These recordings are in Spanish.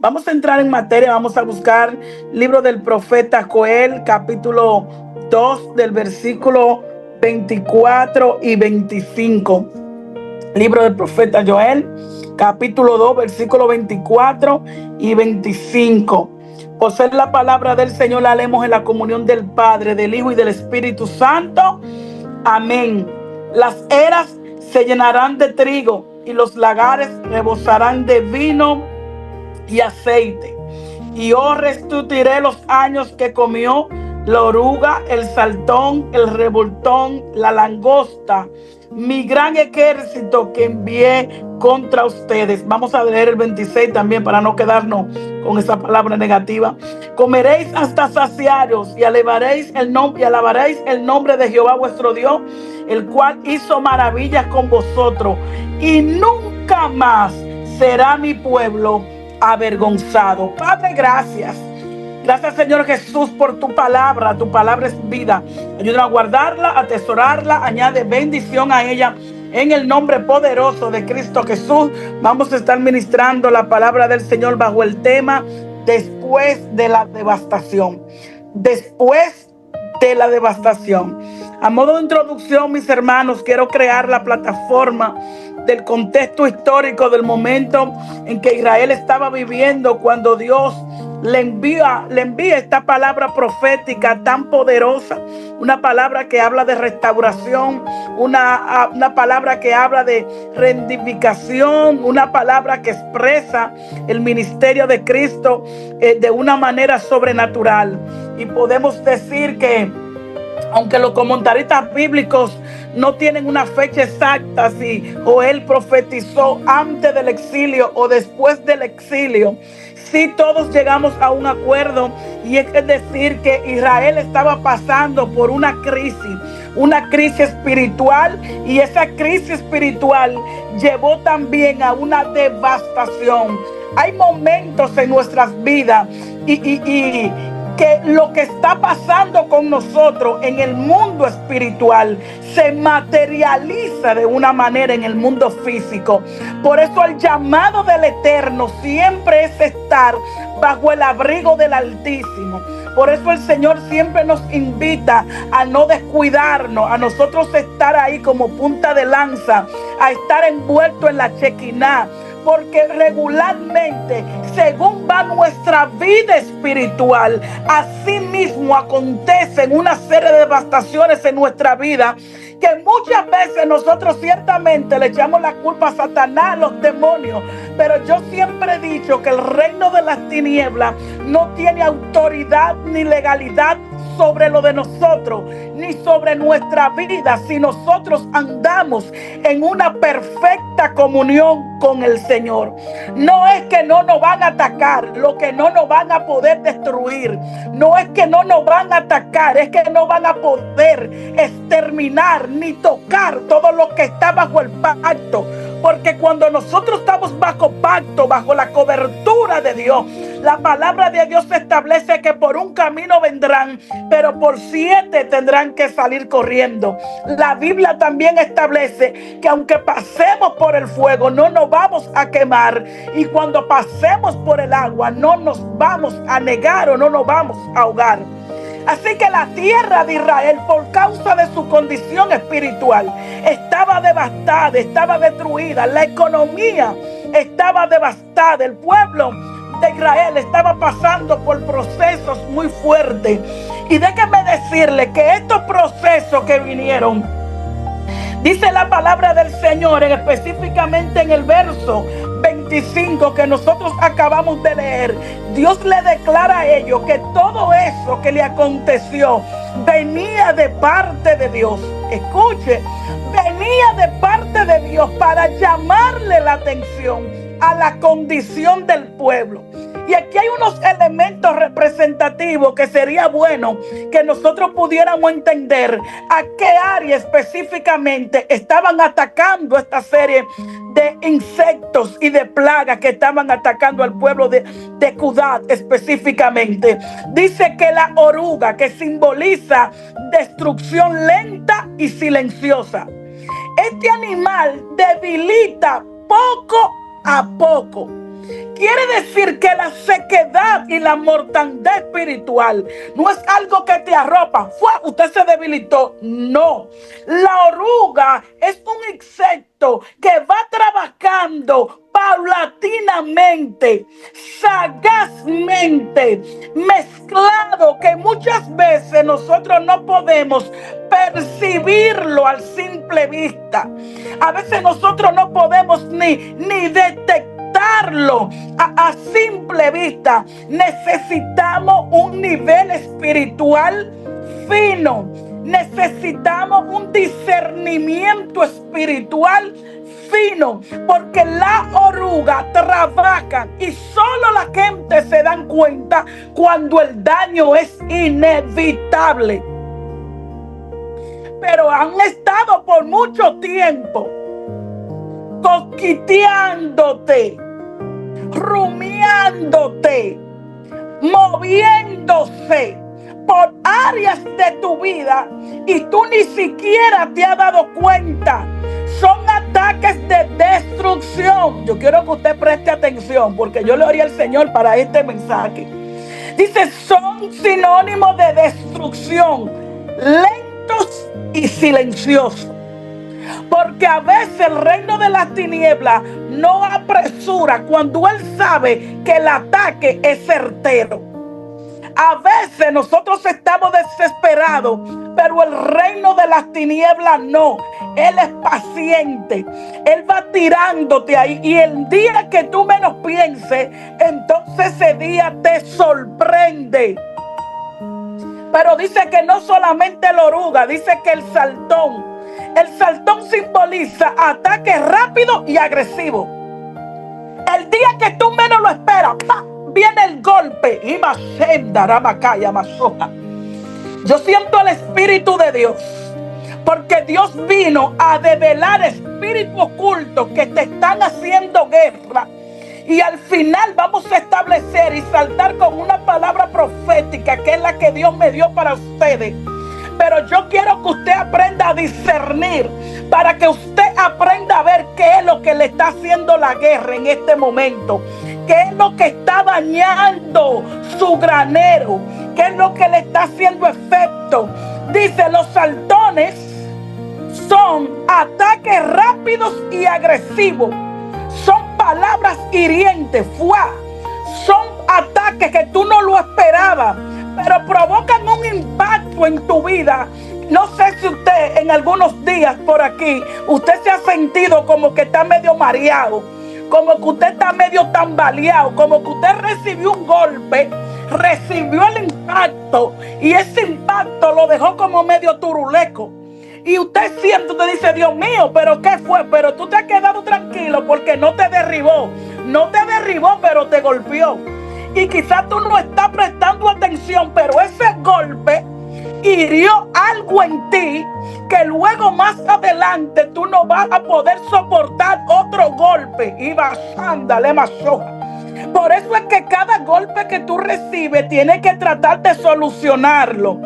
Vamos a entrar en materia, vamos a buscar libro del profeta Joel, capítulo 2, del versículo 24 y 25. Libro del profeta Joel, capítulo 2, versículo 24 y 25. Por ser la palabra del Señor, la leemos en la comunión del Padre, del Hijo y del Espíritu Santo. Amén. Las eras se llenarán de trigo y los lagares rebosarán de vino y aceite. Y yo restituiré los años que comió la oruga, el saltón, el revoltón, la langosta, mi gran ejército que envié contra ustedes. Vamos a leer el 26 también para no quedarnos con esa palabra negativa. Comeréis hasta saciaros y alabaréis el nombre de Jehová vuestro Dios, el cual hizo maravillas con vosotros, y nunca más será mi pueblo avergonzado. Padre, gracias. Gracias, Señor Jesús, por tu palabra. Tu palabra es vida. Ayúdanos a guardarla, a atesorarla. Añade bendición a ella. En el nombre poderoso de Cristo Jesús, vamos a estar ministrando la palabra del Señor bajo el tema después de la devastación. Después de la devastación. A modo de introducción, mis hermanos, quiero crear la plataforma del contexto histórico del momento en que Israel estaba viviendo cuando Dios le envía esta palabra profética tan poderosa, una palabra que habla de restauración, una palabra que habla de reivindicación, una palabra que expresa el ministerio de Cristo de una manera sobrenatural. Y podemos decir que aunque los comentaristas bíblicos no tienen una fecha exacta si Joel profetizó antes del exilio o después del exilio, sí todos llegamos a un acuerdo, y es decir que Israel estaba pasando por una crisis espiritual, y esa crisis espiritual llevó también a una devastación. Hay momentos en nuestras vidas y que lo que está pasando con nosotros en el mundo espiritual se materializa de una manera en el mundo físico. Por eso el llamado del Eterno siempre es estar bajo el abrigo del Altísimo. Por eso el Señor siempre nos invita a no descuidarnos, a nosotros estar ahí como punta de lanza, a estar envuelto en la Shekinah. Porque regularmente, según va nuestra vida espiritual, así mismo acontecen una serie de devastaciones en nuestra vida, que muchas veces nosotros ciertamente le echamos la culpa a Satanás, a los demonios. Pero yo siempre he dicho que el reino de las tinieblas no tiene autoridad ni legalidad sobre lo de nosotros, ni sobre nuestra vida, si nosotros andamos en una perfecta comunión con el Señor. No es que no nos van a atacar, lo que no nos van a poder destruir. No es que no nos van a atacar, es que no van a poder exterminar ni tocar todo lo que está bajo el pacto. Porque cuando nosotros estamos bajo pacto, bajo la cobertura de Dios, la palabra de Dios establece que por un camino vendrán, pero por 7 tendrán que salir corriendo. La Biblia también establece que aunque pasemos por el fuego, no nos vamos a quemar. Y cuando pasemos por el agua, no nos vamos a negar o no nos vamos a ahogar. Así que la tierra de Israel, por causa de su condición espiritual, estaba devastada, estaba destruida. La economía estaba devastada. El pueblo de Israel estaba pasando por procesos muy fuertes. Y déjenme decirle que estos procesos que vinieron, dice la palabra del Señor, específicamente en el verso 25 que nosotros acabamos de leer, Dios le declara a ellos que todo eso que le aconteció venía de parte de Dios. Escuche, venía de parte de Dios para llamarle la atención a la condición del pueblo. Y aquí hay unos elementos representativos que sería bueno que nosotros pudiéramos entender a qué área específicamente estaban atacando esta serie de insectos y de plagas que estaban atacando al pueblo de Judá específicamente. Dice que la oruga, que simboliza destrucción lenta y silenciosa, este animal debilita poco a poco. Quiere decir que la sequedad y la mortandad espiritual no es algo que te arropa. Usted se debilitó. No. La oruga es un insecto que va trabajando paulatinamente, sagazmente, mezclado, que muchas veces nosotros no podemos percibirlo al simple vista. A veces nosotros no podemos ni detectarlo a simple vista. Necesitamos un nivel espiritual fino. Necesitamos un discernimiento espiritual fino, porque la oruga trabaja y solo la gente se dan cuenta cuando el daño es inevitable. Pero han estado por mucho tiempo cosquiteándote, rumiándote, moviéndose por áreas de tu vida y tú ni siquiera te has dado cuenta. Son ataques de destrucción. Yo quiero que usted preste atención, porque yo le oré al Señor para este mensaje. Dice, son sinónimos de destrucción, lentos y silenciosos. Porque a veces el reino de las tinieblas no apresura cuando él sabe que el ataque es certero. A veces nosotros estamos desesperados, pero el reino de las tinieblas no. Él es paciente. Él va tirándote ahí. Y el día que tú menos pienses, entonces ese día te sorprende. Pero dice que no solamente la oruga, dice que el saltón. El saltón simboliza ataque rápido y agresivo. El día que tú menos lo esperas, ¡pah!, viene el golpe. Yo siento el Espíritu de Dios, porque Dios vino a develar espíritus ocultos que te están haciendo guerra. Y al final vamos a establecer y saltar con una palabra profética, que es la que Dios me dio para ustedes. Pero yo quiero que usted aprenda a discernir, para que usted aprenda a ver qué es lo que le está haciendo la guerra en este momento. ¿Qué es lo que está dañando su granero? ¿Qué es lo que le está haciendo efecto? Dice, los saltones son ataques rápidos y agresivos. Son palabras hirientes. Son ataques que tú no lo esperabas, pero provocan un impacto en tu vida. No sé si usted en algunos días por aquí, usted se ha sentido como que está medio mareado, como que usted está medio tambaleado, como que usted recibió un golpe, recibió el impacto, y ese impacto lo dejó como medio turuleco. Y usted siente, usted dice, Dios mío, ¿pero qué fue? Pero tú te has quedado tranquilo porque no te derribó. No te derribó, pero te golpeó. Y quizás tú no estás prestando atención, pero ese golpe hirió algo en ti que luego más adelante tú no vas a poder soportar otro golpe. Y basándole más soja. Por eso es que cada golpe que tú recibes tienes que tratar de solucionarlo.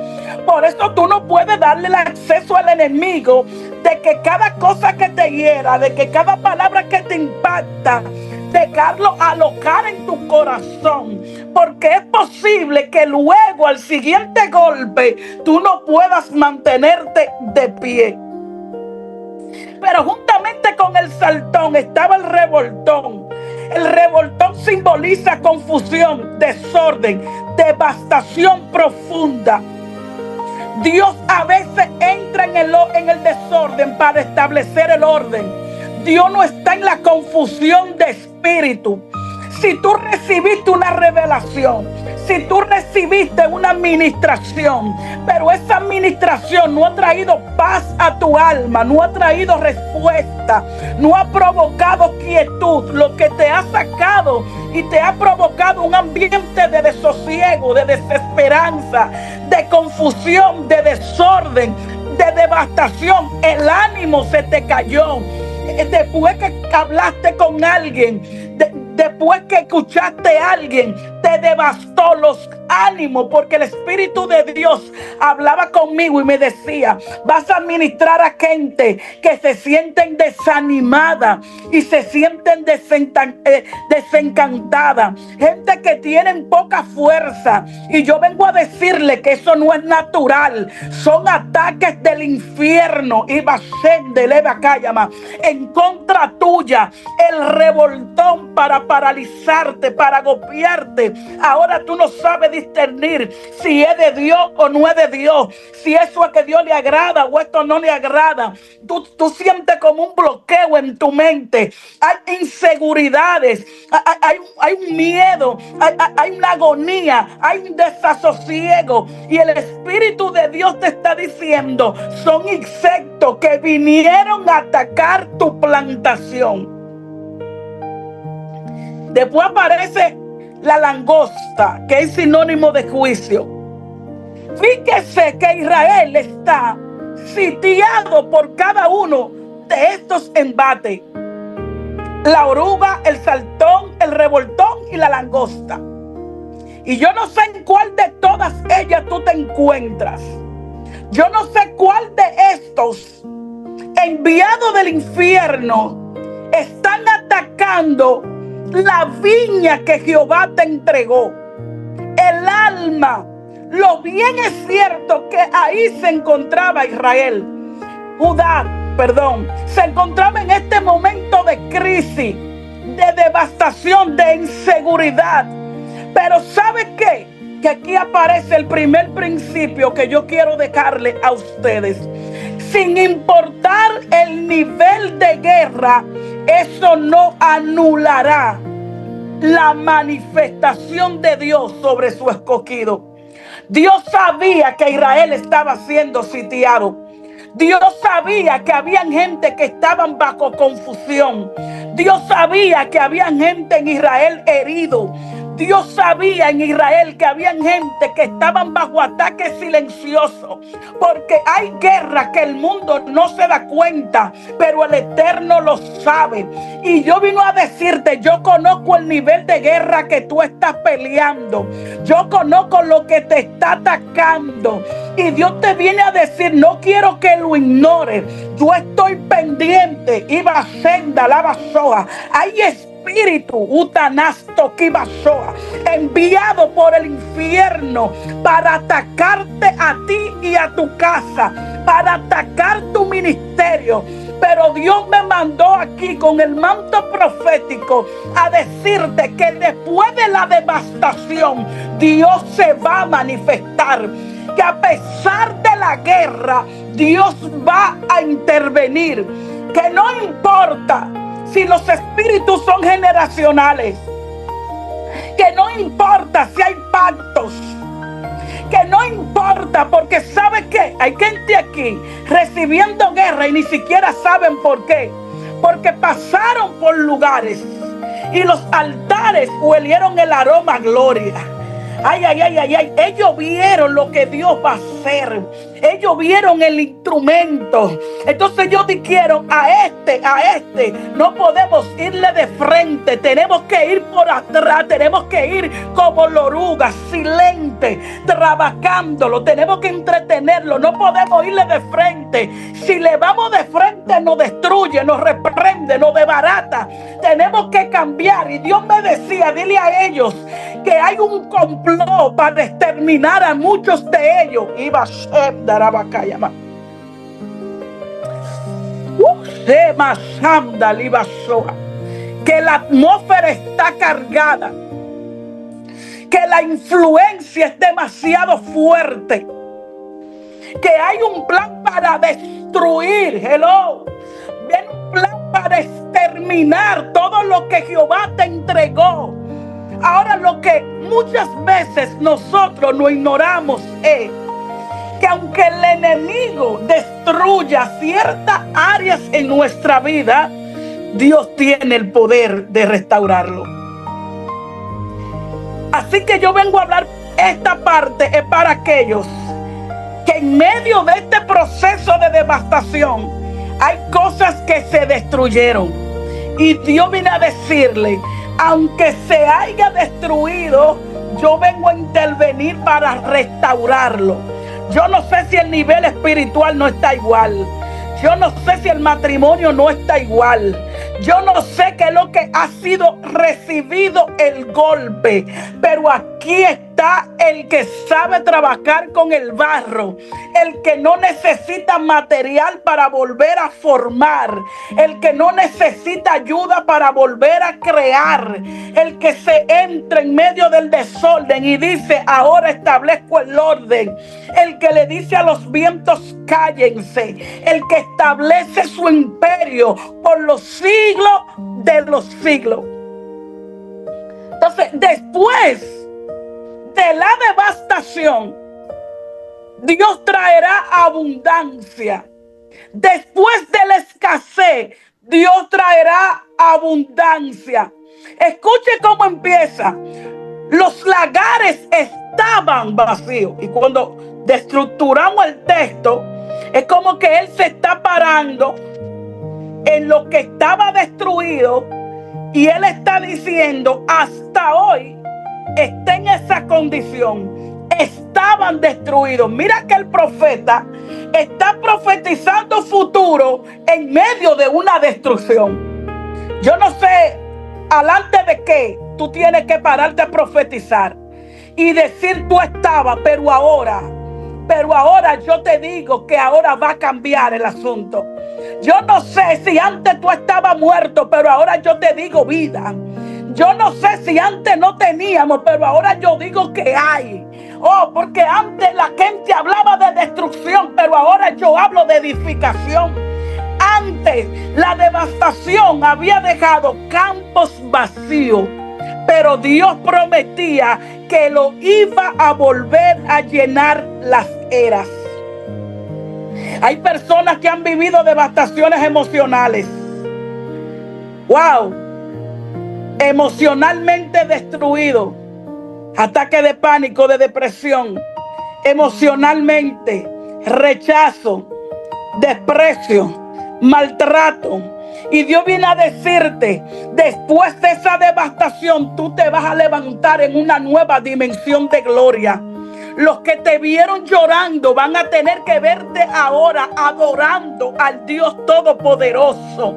Por eso tú no puedes darle el acceso al enemigo de que cada cosa que te hiera, de que cada palabra que te impacta, dejarlo alocar en tu corazón, porque es posible que luego al siguiente golpe tú no puedas mantenerte de pie. Pero juntamente con el saltón estaba el revoltón. El revoltón simboliza confusión, desorden, devastación profunda. Dios a veces entra en el desorden para establecer el orden. Dios no está en la confusión de espíritu. Si tú recibiste una revelación, si tú recibiste una administración, pero esa administración no ha traído paz a tu alma, no ha traído respuesta, no ha provocado quietud, lo que te ha sacado y te ha provocado un ambiente de desosiego, de desesperanza, de confusión, de desorden, de devastación, el ánimo se te cayó. Después que hablaste con alguien, después que escuchaste a alguien, te devastó, los ánimo, porque el Espíritu de Dios hablaba conmigo y me decía: vas a ministrar a gente que se sienten desanimada y se sienten desencantada, gente que tienen poca fuerza. Y yo vengo a decirle que eso no es natural, son ataques del infierno y en contra tuya, el revoltón para paralizarte, para golpearte. Ahora tú no sabes discernir si es de Dios o no es de Dios, si eso es que Dios le agrada o esto no le agrada. Tú sientes como un bloqueo en tu mente, hay inseguridades, hay un miedo, hay una agonía, hay un desasosiego, y el Espíritu de Dios te está diciendo: son insectos que vinieron a atacar tu plantación. Después aparece la langosta, que es sinónimo de juicio. Fíjese que Israel está sitiado por cada uno de estos embates: la oruga, el saltón, el revoltón y la langosta. Y yo no sé en cuál de todas ellas tú te encuentras. Yo no sé cuál de estos enviados del infierno están atacando la viña que Jehová te entregó, el alma. Lo bien es cierto que ahí se encontraba Israel, se encontraba en este momento de crisis, de devastación, de inseguridad. Pero ¿sabe qué? Que aquí aparece el primer principio que yo quiero dejarle a ustedes. Sin importar el nivel de guerra, eso no anulará la manifestación de Dios sobre su escogido. Dios sabía que Israel estaba siendo sitiado. Dios sabía que había gente que estaban bajo confusión. Dios sabía que había gente en Israel herido. Dios sabía en Israel que había gente que estaban bajo ataque silencioso, porque hay guerras que el mundo no se da cuenta, pero el Eterno lo sabe. Y yo vino a decirte: yo conozco el nivel de guerra que tú estás peleando, yo conozco lo que te está atacando, y Dios te viene a decir: no quiero que lo ignores, yo estoy pendiente. Iba senda la basoa. Hay espíritu utanasto kibasoa, enviado por el infierno para atacarte a ti y a tu casa, para atacar tu ministerio. Pero Dios me mandó aquí con el manto profético a decirte que después de la devastación, Dios se va a manifestar. Que a pesar de la guerra, Dios va a intervenir. Que no importa si los espíritus son generacionales, que no importa si hay pactos, que no importa, porque ¿sabe qué? Hay gente aquí recibiendo guerra y ni siquiera saben por qué. Porque pasaron por lugares y los altares huelieron el aroma a gloria. Ay. Ellos vieron lo que Dios va a hacer. Ellos vieron el instrumento. Entonces yo dijeron: a este no podemos irle de frente. Tenemos que ir por atrás. Tenemos que ir como la oruga, silente, trabajándolo. Tenemos que entretenerlo. No podemos irle de frente. Si le vamos de frente, nos destruye, nos reprende, nos desbarata. Tenemos que cambiar. Y Dios me decía: dile a ellos que hay un complot para exterminar a muchos de ellos. Que la atmósfera está cargada, que la influencia es demasiado fuerte, que hay un plan para destruir. Viene un plan para exterminar todo lo que Jehová te entregó. Ahora, lo que muchas veces nosotros no ignoramos es que aunque el enemigo destruya ciertas áreas en nuestra vida, Dios tiene el poder de restaurarlo. Así que yo vengo a hablar, esta parte es para aquellos que en medio de este proceso de devastación hay cosas que se destruyeron. Y Dios viene a decirle: aunque se haya destruido, yo vengo a intervenir para restaurarlo. Yo no sé si el nivel espiritual no está igual. Yo no sé si el matrimonio no está igual. Yo no sé qué es lo que ha sido recibido el golpe. Pero aquí está el que sabe trabajar con el barro. El que no necesita material para volver a formar. El que no necesita ayuda para volver a crear. El que se entra en medio del desorden y dice: ahora establezco el orden. El que le dice a los vientos: cállense. El que establece su imperio por los siglos de los siglos. Entonces, después de la devastación, Dios traerá abundancia. Después de la escasez, Dios traerá abundancia. Escuche cómo empieza. Los lagares estaban vacíos. Y cuando destructuramos el texto, es como que él se está parando en lo que estaba destruido y él está diciendo: hasta hoy está en esa condición. Estaban destruidos. Mira que el profeta está profetizando futuro en medio de una destrucción. Yo no sé alante de qué tú tienes que pararte a profetizar y decir: tú estabas, pero ahora yo te digo que ahora va a cambiar el asunto. Yo no sé si antes tú estabas muerto, pero ahora yo te digo vida. Yo no sé si antes no teníamos, pero ahora yo digo que hay. Oh, porque antes la gente hablaba de destrucción, pero ahora yo hablo de edificación. Antes la devastación había dejado campos vacíos, pero Dios prometía que lo iba a volver a llenar las eras. Hay personas que han vivido devastaciones emocionales. Wow. Emocionalmente destruido. Ataque de pánico, de depresión. Emocionalmente, rechazo, desprecio, maltrato. Y Dios viene a decirte: después de esa devastación, tú te vas a levantar en una nueva dimensión de gloria. Los que te vieron llorando van a tener que verte ahora adorando al Dios Todopoderoso.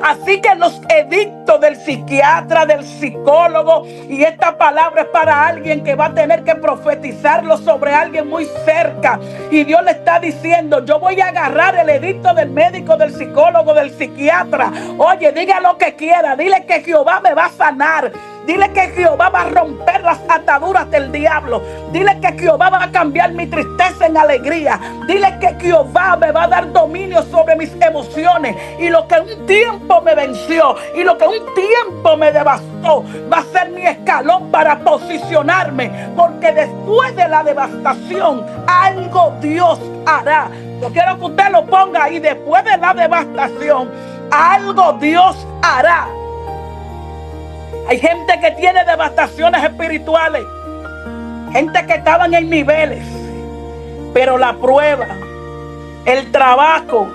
Así que los edictos del psiquiatra, del psicólogo, y esta palabra es para alguien que va a tener que profetizarlo sobre alguien muy cerca. Y Dios le está diciendo: yo voy a agarrar el edicto del médico, del psicólogo, del psiquiatra. Oye, diga lo que quiera. Dile que Jehová me va a sanar. Dile que Jehová va a romper las ataduras del diablo. Dile que Jehová va a cambiar mi tristeza en alegría. Dile que Jehová me va a dar dominio sobre mis emociones. Y lo que un tiempo me venció y lo que un tiempo me devastó va a ser mi escalón para posicionarme. Porque después de la devastación, algo Dios hará. Yo quiero que usted lo ponga ahí: después de la devastación, algo Dios hará. Hay gente que tiene devastaciones espirituales, gente que estaban en niveles, pero la prueba, el trabajo,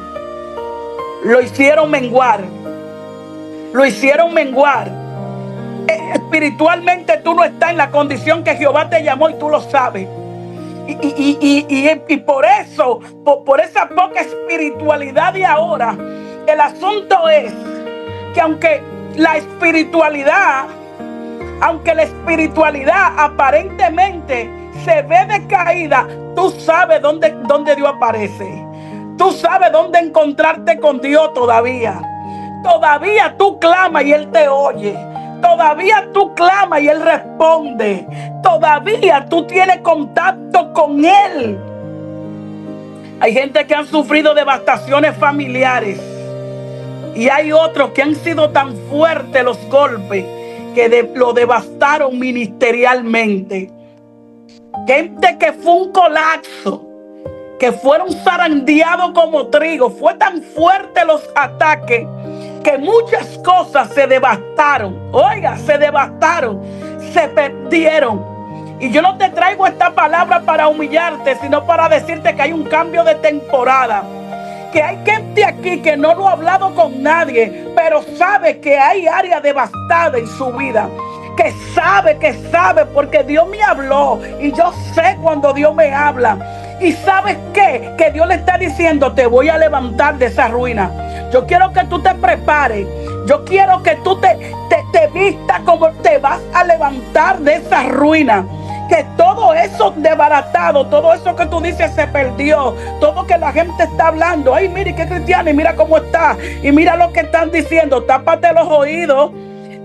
lo hicieron menguar. Lo hicieron menguar. Espiritualmente tú no estás en la condición que Jehová te llamó y tú lo sabes. Y por eso, por esa poca espiritualidad de ahora, el asunto es que aunque la espiritualidad aparentemente se ve decaída, tú sabes dónde Dios aparece. Tú sabes dónde encontrarte con Dios todavía. Todavía tú clamas y Él te oye. Todavía tú clamas y Él responde. Todavía tú tienes contacto con Él. Hay gente que han sufrido devastaciones familiares. Y hay otros que han sido tan fuertes los golpes que lo devastaron ministerialmente. Gente que fue un colapso, que fueron zarandeados como trigo. Fue tan fuerte los ataques que muchas cosas se devastaron. Oiga, se devastaron, se perdieron. Y yo no te traigo esta palabra para humillarte, sino para decirte que hay un cambio de temporada. Que hay gente aquí que no lo ha hablado con nadie, pero sabe que hay área devastada en su vida. que sabe, porque Dios me habló y yo sé cuando Dios me habla. Y ¿sabes qué? Que Dios le está diciendo: te voy a levantar de esa ruina. Yo quiero que tú te prepares. Yo quiero que tú te vistas como te vas a levantar de esa ruina. Que todo eso desbaratado, todo eso que tú dices se perdió, todo que la gente está hablando, ay, mire qué cristiano y mira cómo está, y mira lo que están diciendo. Tápate los oídos.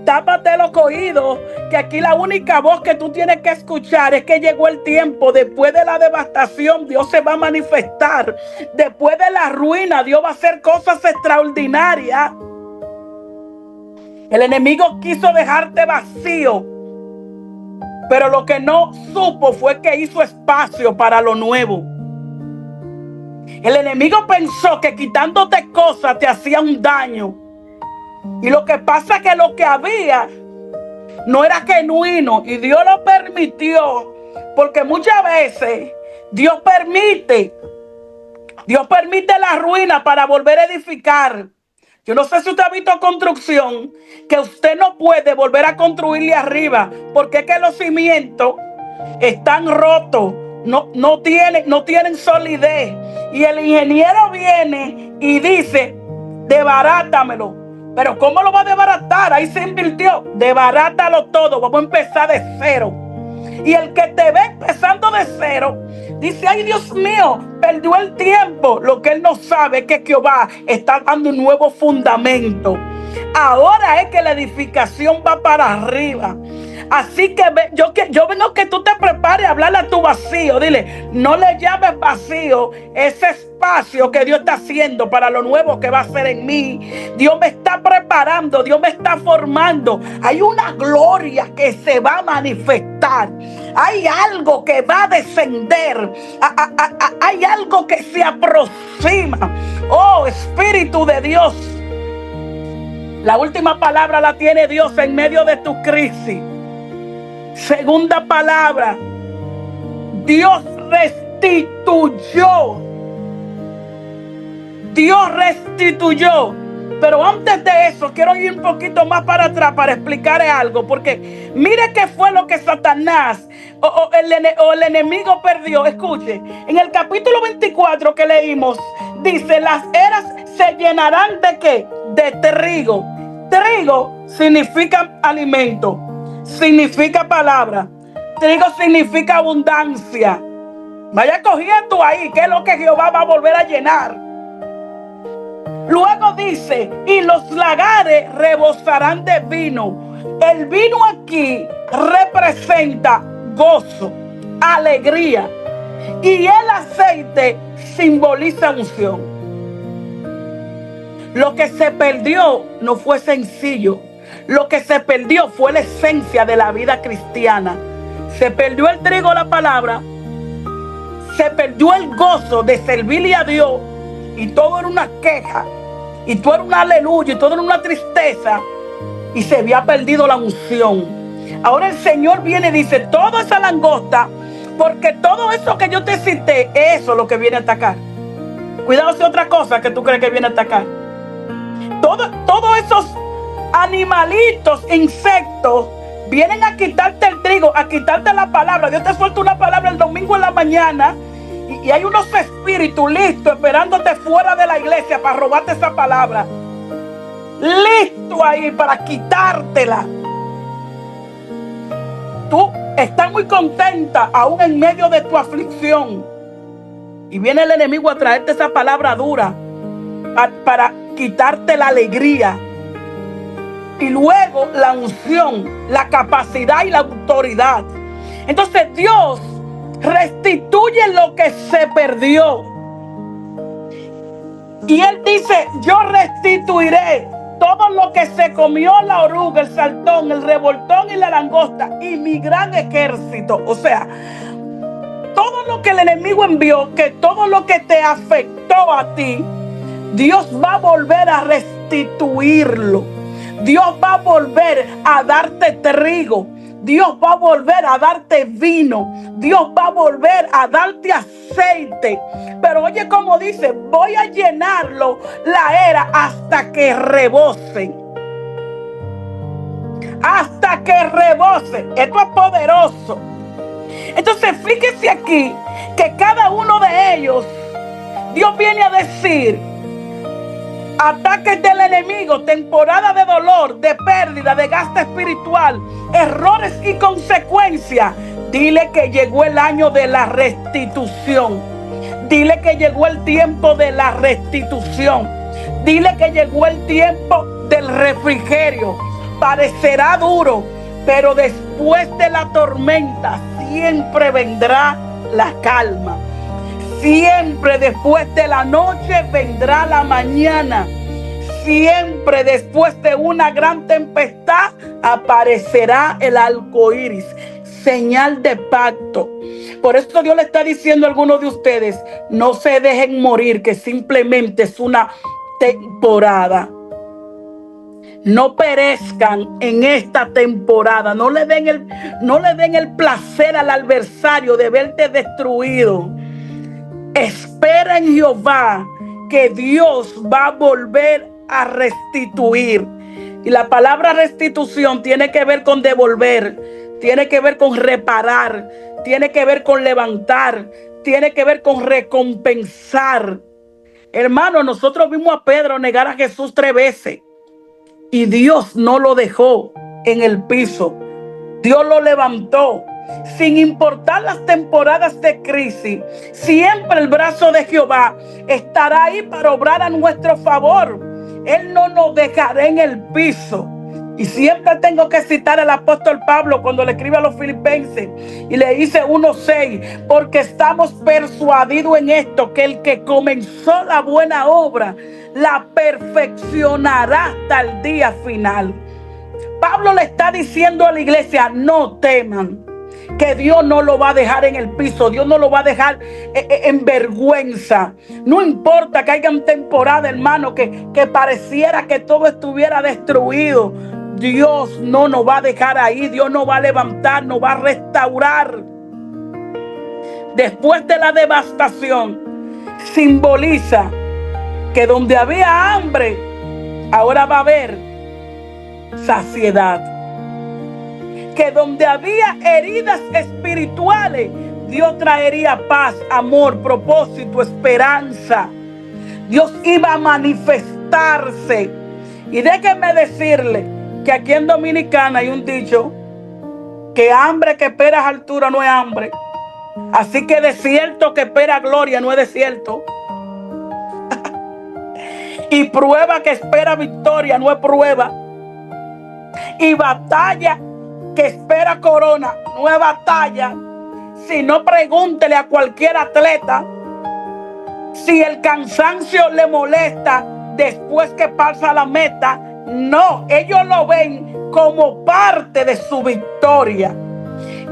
Tápate los oídos, que aquí la única voz que tú tienes que escuchar es que llegó el tiempo. Después de la devastación, Dios se va a manifestar. Después de la ruina, Dios va a hacer cosas extraordinarias. El enemigo quiso dejarte vacío, pero lo que no supo fue que hizo espacio para lo nuevo. El enemigo pensó que quitándote cosas te hacía un daño. Y lo que pasa es que lo que había no era genuino y Dios lo permitió, porque muchas veces Dios permite la ruina para volver a edificar. Yo no sé si usted ha visto construcción, que usted no puede volver a construirle arriba, porque es que los cimientos están rotos, no tienen solidez. Y el ingeniero viene y dice: desbarátamelo. Pero ¿cómo lo va a desbaratar? Ahí se invirtió. Desbarátalo todo. Vamos a empezar de cero. Y el que te ve empezando de cero dice: ay, Dios mío, perdió el tiempo. Lo que él no sabe es que Jehová está dando un nuevo fundamento. Ahora es que la edificación va para arriba. Así que yo vengo que tú te prepares a hablarle a tu vacío. Dile: no le llames vacío ese espacio que Dios está haciendo para lo nuevo que va a hacer en mí. Dios me está preparando, Dios me está formando. Hay una gloria que se va a manifestar. Hay algo que va a descender. Hay algo que se aproxima. Oh, Espíritu de Dios. La última palabra la tiene Dios en medio de tu crisis. Segunda palabra: Dios restituyó. Dios restituyó. Pero antes de eso, quiero ir un poquito más para atrás para explicarle algo. Porque mire qué fue lo que Satanás o el enemigo perdió. Escuche, en el capítulo 24 que leímos, dice: las eras se llenarán ¿de qué? De trigo. Trigo significa alimento, significa palabra. Trigo significa abundancia. Vaya cogiendo ahí qué es lo que Jehová va a volver a llenar. Luego dice: y los lagares rebosarán de vino. El vino aquí representa gozo, alegría, y el aceite simboliza unción. Lo que se perdió no fue sencillo. Lo que se perdió fue la esencia de la vida cristiana. Se perdió el trigo, la palabra. Se perdió el gozo de servirle a Dios. Y todo era una queja. Y todo era un aleluya. Y todo era una tristeza. Y se había perdido la unción. Ahora el Señor viene y dice: toda esa langosta, porque todo eso que yo te cité, eso es lo que viene a atacar. Cuidado si otra cosa que tú crees que viene a atacar. Todos esos animalitos, insectos, vienen a quitarte el trigo, a quitarte la palabra. Dios te suelta una palabra el domingo en la mañana y hay unos espíritus listos esperándote fuera de la iglesia para robarte esa palabra. Listo ahí para quitártela. Tú estás muy contenta aún en medio de tu aflicción. Y viene el enemigo a traerte esa palabra dura para quitarte la alegría. Y luego la unción, la capacidad y la autoridad. Entonces Dios restituye lo que se perdió. Y Él dice: yo restituiré todo lo que se comió la oruga, el saltón, el revoltón y la langosta y mi gran ejército. O sea, todo lo que el enemigo envió, que todo lo que te afectó a ti, Dios va a volver a restituirlo. Dios va a volver a darte trigo. Dios va a volver a darte vino. Dios va a volver a darte aceite. Pero oye como dice: voy a llenarlo la era hasta que rebose. hasta que rebose. Esto es poderoso. Entonces fíjese aquí que cada uno de ellos, Dios viene a decir: ataques del enemigo, temporada de dolor, de pérdida, de gasto espiritual, errores y consecuencias. Dile que llegó el año de la restitución. Dile que llegó el tiempo de la restitución. Dile que llegó el tiempo del refrigerio. Parecerá duro, pero después de la tormenta siempre vendrá la calma. Siempre después de la noche vendrá la mañana. Siempre después de una gran tempestad aparecerá el arco iris, señal de pacto. Por eso Dios le está diciendo a algunos de ustedes: no se dejen morir, que simplemente es una temporada. No perezcan en esta temporada. No le den el placer al adversario de verte destruido. Espera en Jehová, que Dios va a volver a restituir. Y la palabra restitución tiene que ver con devolver, tiene que ver con reparar, tiene que ver con levantar, tiene que ver con recompensar. Hermano, nosotros vimos a Pedro negar a Jesús 3 veces. Y Dios no lo dejó en el piso. Dios lo levantó. Sin importar las temporadas de crisis, siempre el brazo de Jehová estará ahí para obrar a nuestro favor. Él no nos dejará en el piso. Y siempre tengo que citar al apóstol Pablo cuando le escribe a los filipenses y le dice 1:6: porque estamos persuadidos en esto, que el que comenzó la buena obra la perfeccionará hasta el día final. Pablo le está diciendo a la iglesia: no teman, que Dios no lo va a dejar en el piso. Dios no lo va a dejar en vergüenza. No importa que haya una temporada, hermano, que pareciera que todo estuviera destruido. Dios no nos va a dejar ahí. Dios nos va a levantar, nos va a restaurar. Después de la devastación, simboliza que donde había hambre, ahora va a haber saciedad. Que donde había heridas espirituales, Dios traería paz, amor, propósito, esperanza. Dios iba a manifestarse. Y déjenme decirle que aquí en Dominicana hay un dicho: que hambre que espera altura no es hambre. Así que desierto que espera gloria no es desierto. Y prueba que espera victoria no es prueba. Y batalla que espera corona no es batalla. Si no, pregúntele a cualquier atleta si el cansancio le molesta después que pasa la meta. No, ellos lo ven como parte de su victoria.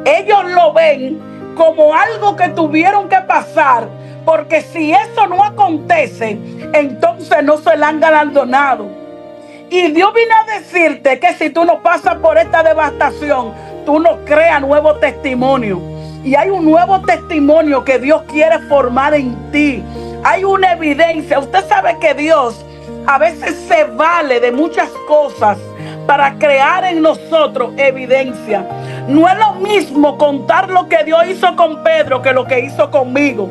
Ellos lo ven como algo que tuvieron que pasar, porque si eso no acontece, entonces no se la han galardonado. Y Dios viene a decirte que si tú no pasas por esta devastación, tú no creas nuevo testimonio. Y hay un nuevo testimonio que Dios quiere formar en ti. Hay una evidencia. Usted sabe que Dios a veces se vale de muchas cosas para crear en nosotros evidencia. No es lo mismo contar lo que Dios hizo con Pedro que lo que hizo conmigo.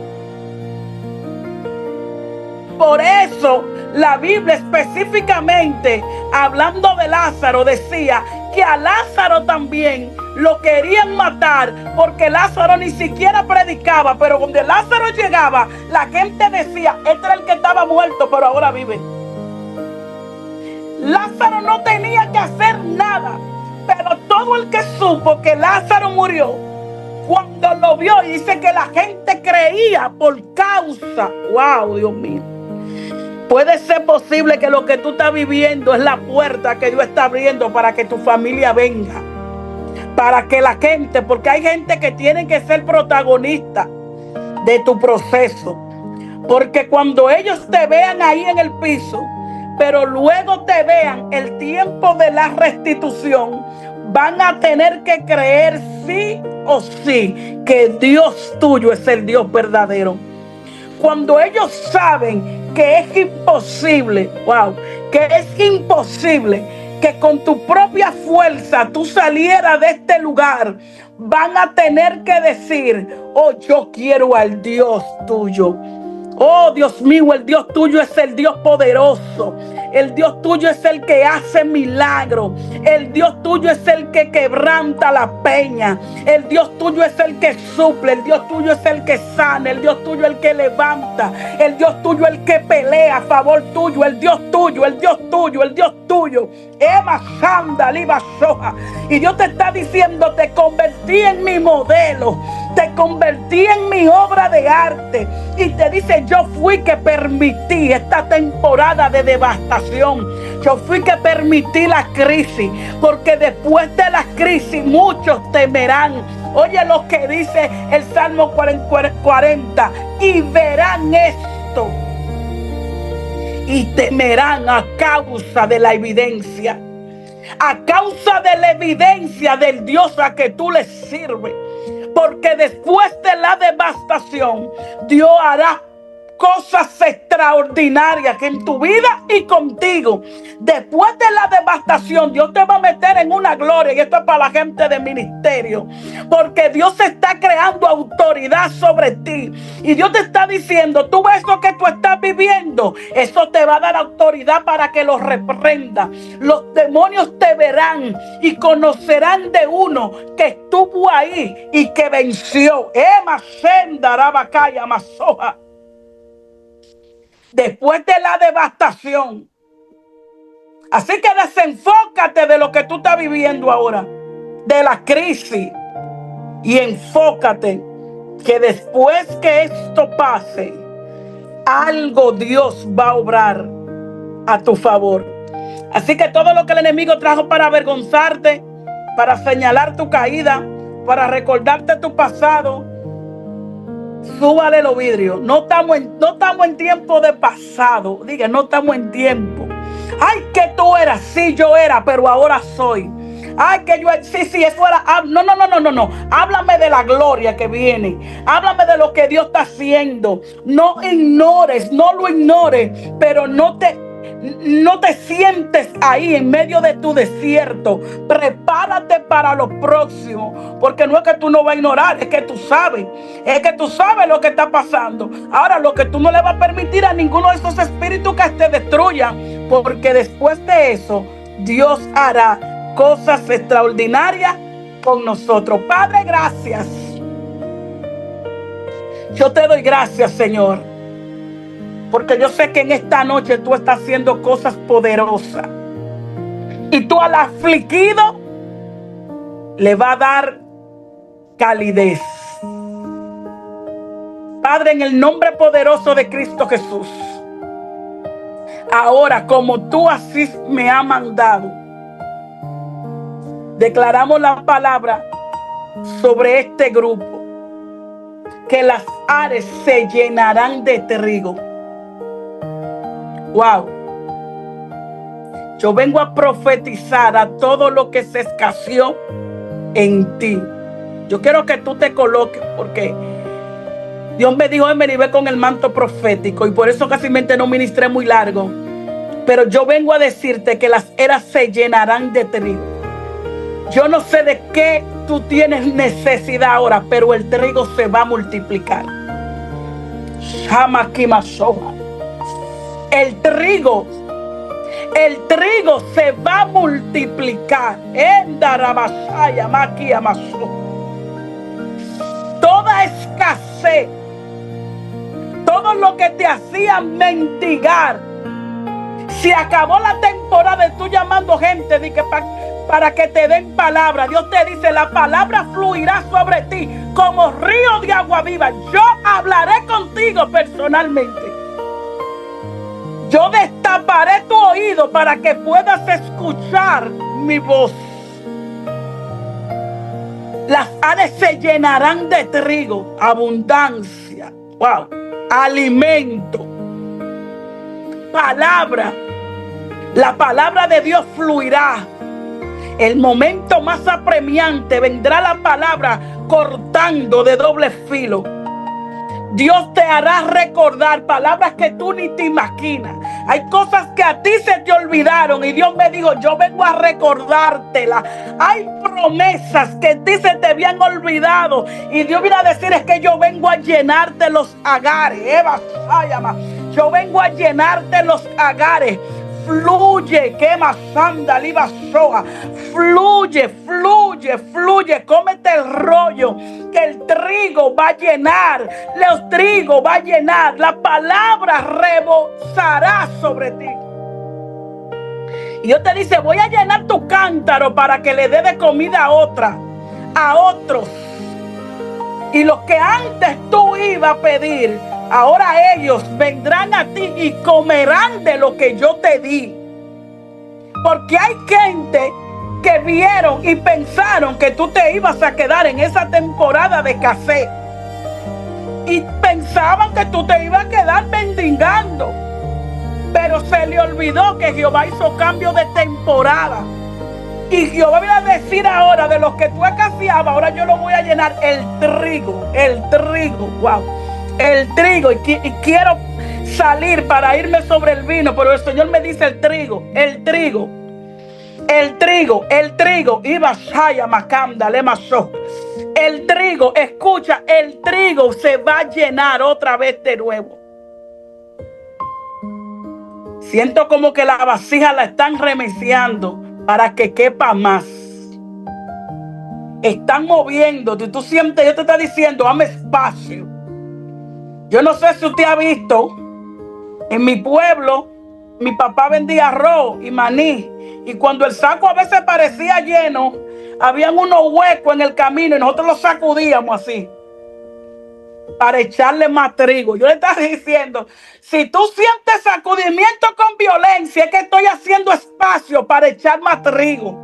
Por eso la Biblia específicamente, hablando de Lázaro, decía que a Lázaro también lo querían matar, porque Lázaro ni siquiera predicaba, pero donde Lázaro llegaba, la gente decía: este era el que estaba muerto, pero ahora vive. Lázaro no tenía que hacer nada, pero todo el que supo que Lázaro murió, cuando lo vio, y dice que la gente creía por causa. ¡Wow, Dios mío! Puede ser posible que lo que tú estás viviendo es la puerta que Dios está abriendo para que tu familia venga. Para que la gente, porque hay gente que tiene que ser protagonista de tu proceso. Porque cuando ellos te vean ahí en el piso, pero luego te vean el tiempo de la restitución, van a tener que creer sí o sí que Dios tuyo es el Dios verdadero. Cuando ellos saben que es imposible, que es imposible que con tu propia fuerza tú salieras de este lugar, van a tener que decir: oh, yo quiero al Dios tuyo. Oh, Dios mío, el Dios tuyo es el Dios poderoso. El Dios tuyo es el que hace milagros. El Dios tuyo es el que quebranta la peña. El Dios tuyo es el que suple. El Dios tuyo es el que sana. El Dios tuyo es el que levanta. El Dios tuyo es el que pelea a favor tuyo. El Dios tuyo, el Dios tuyo, el Dios tuyo. Ema Sanda, Liba Soja. Y Dios te está diciendo: te convertí en mi modelo. Te convertí en mi obra de arte. Y te dice: yo fui que permití esta temporada de devastación. Yo fui que permití la crisis. Porque después de la crisis muchos temerán. Oye lo que dice el Salmo 40. Y verán esto. Y temerán a causa de la evidencia. A causa de la evidencia del Dios a que tú le sirves. Porque después de la devastación, Dios hará cosas extraordinarias en tu vida y contigo. Después de la devastación, Dios te va a meter en una gloria. Y esto es para la gente de ministerio. Porque Dios está creando autoridad sobre ti. Y Dios te está diciendo: tú ves lo que tú estás viviendo. Eso te va a dar autoridad para que los reprenda. Los demonios te verán y conocerán de uno que estuvo ahí y que venció. Después de la devastación. Así que desenfócate de lo que tú estás viviendo ahora, de la crisis, y enfócate que después que esto pase, algo Dios va a obrar a tu favor. Así que todo lo que el enemigo trajo para avergonzarte, para señalar tu caída, para recordarte tu pasado, súbale los vidrios. No estamos en tiempo de pasado. Diga: no estamos en tiempo. Ay, que tú eras. Sí, yo era, pero ahora soy. Ay, que yo, sí, eso era. No. Háblame de la gloria que viene. Háblame de lo que Dios está haciendo. No lo ignores, pero no te sientes ahí en medio de tu desierto. Prepárate para lo próximo. Porque no es que tú no vas a ignorar, es que tú sabes. Es que tú sabes lo que está pasando. Ahora, lo que tú no le vas a permitir a ninguno de esos espíritus que te destruyan. Porque después de eso, Dios hará cosas extraordinarias con nosotros. Padre, gracias. Yo te doy gracias, Señor. Porque yo sé que en esta noche tú estás haciendo cosas poderosas. Y tú al afligido le va a dar calidez. Padre, en el nombre poderoso de Cristo Jesús, ahora, como tú así me has mandado, declaramos la palabra sobre este grupo, que las ares se llenarán de trigo. Wow. Yo vengo a profetizar a todo lo que se escaseó en ti. Yo quiero que tú te coloques, porque Dios me dijo: me nivel con el manto profético, y por eso casi no ministré muy largo. Pero yo vengo a decirte que las eras se llenarán de trigo. Yo no sé de qué tú tienes necesidad ahora, pero el trigo se va a multiplicar. El trigo se va a multiplicar. Toda escasez, todo lo que te hacía mendigar, se acabó la temporada de tú llamando gente de que para que te den palabra. Dios te dice: la palabra fluirá sobre ti como río de agua viva. Yo hablaré contigo personalmente. Yo destaparé tu oído para que puedas escuchar mi voz. Las ares se llenarán de trigo, abundancia, wow, alimento, palabra. La palabra de Dios fluirá. El momento más apremiante vendrá la palabra cortando de doble filo. Dios te hará recordar palabras que tú ni te imaginas. Hay cosas que a ti se te olvidaron y Dios me dijo, yo vengo a recordártela. Hay promesas que a ti se te habían olvidado y Dios viene a decir, es que yo vengo a llenarte los agares. Yo vengo a llenarte los agares. Fluye, quema sanda, liba soja. Fluye, fluye, fluye. Cómete el rollo, que el trigo va a llenar. El trigo va a llenar. La palabra rebosará sobre ti. Y Dios te dice, voy a llenar tu cántaro para que le dé de comida a otros. Y los que antes tú ibas a pedir, ahora ellos vendrán a ti y comerán de lo que yo te di. Porque hay gente que vieron y pensaron que tú te ibas a quedar en esa temporada de escasez. Y pensaban que tú te ibas a quedar mendigando. Pero se le olvidó que Jehová hizo cambio de temporada. Y Jehová viene a decir ahora, de los que tú escaseabas, ahora yo lo voy a llenar. El trigo, wow. El trigo, y quiero salir para irme sobre el vino, pero el Señor me dice el trigo, iba Shaya Macanda Lemasó. El trigo, escucha, el trigo se va a llenar otra vez de nuevo. Siento como que la vasija la están remeciando para que quepa más. Están moviendo, tú sientes, Dios te está diciendo, dame espacio. Yo no sé si usted ha visto, en mi pueblo, mi papá vendía arroz y maní. Y cuando el saco a veces parecía lleno, habían unos huecos en el camino y nosotros los sacudíamos así, para echarle más trigo. Yo le estaba diciendo, si tú sientes sacudimiento con violencia, es que estoy haciendo espacio para echar más trigo,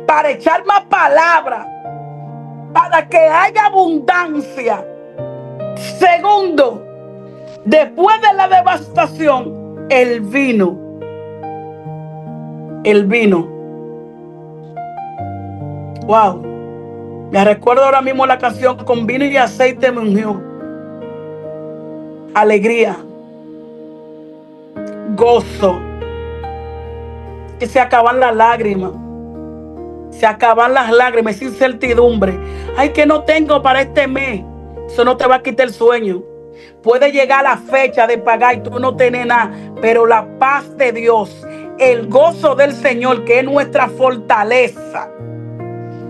para echar más palabra, para que haya abundancia. Segundo, después de la devastación, el vino. Wow. Me recuerdo ahora mismo la canción, con vino y aceite me ungió. Alegría, gozo. Que se acaban las lágrimas. Esa incertidumbre. Ay, que no tengo para este mes. Eso no te va a quitar el sueño. Puede llegar la fecha de pagar y tú no tienes nada, pero la paz de Dios, el gozo del Señor, que es nuestra fortaleza.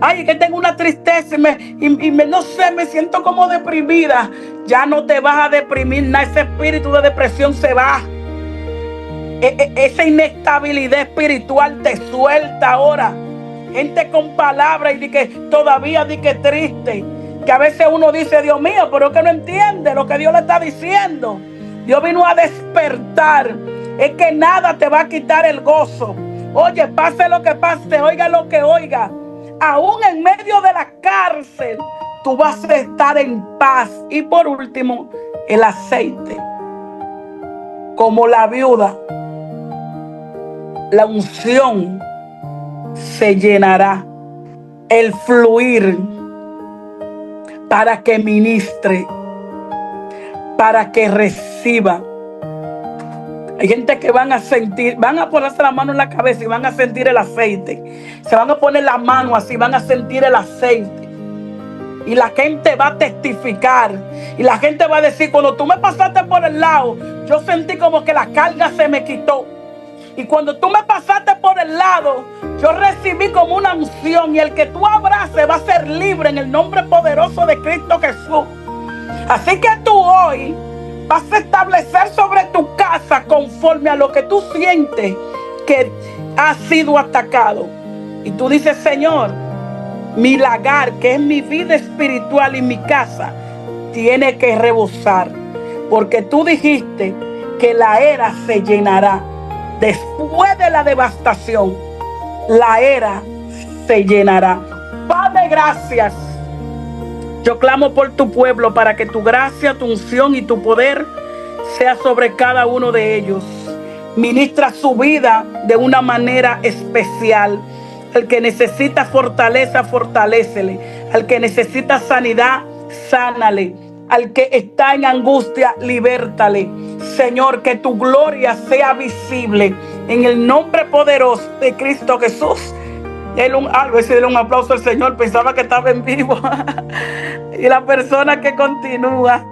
Ay, que tengo una tristeza no sé, me siento como deprimida. Ya no te vas a deprimir nada. Ese espíritu de depresión se va. Esa inestabilidad espiritual te suelta ahora. Gente con palabras y que todavía que triste. Que a veces uno dice, Dios mío, pero es que no entiende lo que Dios le está diciendo. Dios vino a despertar. Es que nada te va a quitar el gozo. Oye, pase lo que pase, oiga lo que oiga. Aún en medio de la cárcel, tú vas a estar en paz. Y por último, el aceite. Como la viuda, la unción se llenará. El fluir para que ministre, para que reciba. Hay gente que van a sentir, van a ponerse la mano en la cabeza y van a sentir el aceite. Se van a poner la mano así, van a sentir el aceite. Y la gente va a testificar. Y la gente va a decir, cuando tú me pasaste por el lado, yo sentí como que la carga se me quitó. Y cuando tú me pasaste por el lado, yo recibí como una unción. Y el que tú abraces va a ser libre en el nombre poderoso de Cristo Jesús. Así que tú hoy vas a establecer sobre tu casa conforme a lo que tú sientes que ha sido atacado. Y tú dices, Señor, mi lagar, que es mi vida espiritual y mi casa, tiene que rebosar. Porque tú dijiste que la era se llenará. Después de la devastación, la era se llenará. Padre, gracias. Yo clamo por tu pueblo para que tu gracia, tu unción y tu poder sea sobre cada uno de ellos. Ministra su vida de una manera especial. Al que necesita fortaleza, fortalécele. Al que necesita sanidad, sánale. Al que está en angustia, libértale. Señor, que tu gloria sea visible en el nombre poderoso de Cristo Jesús. A ver si un aplauso al Señor, pensaba que estaba en vivo. Y la persona que continúa.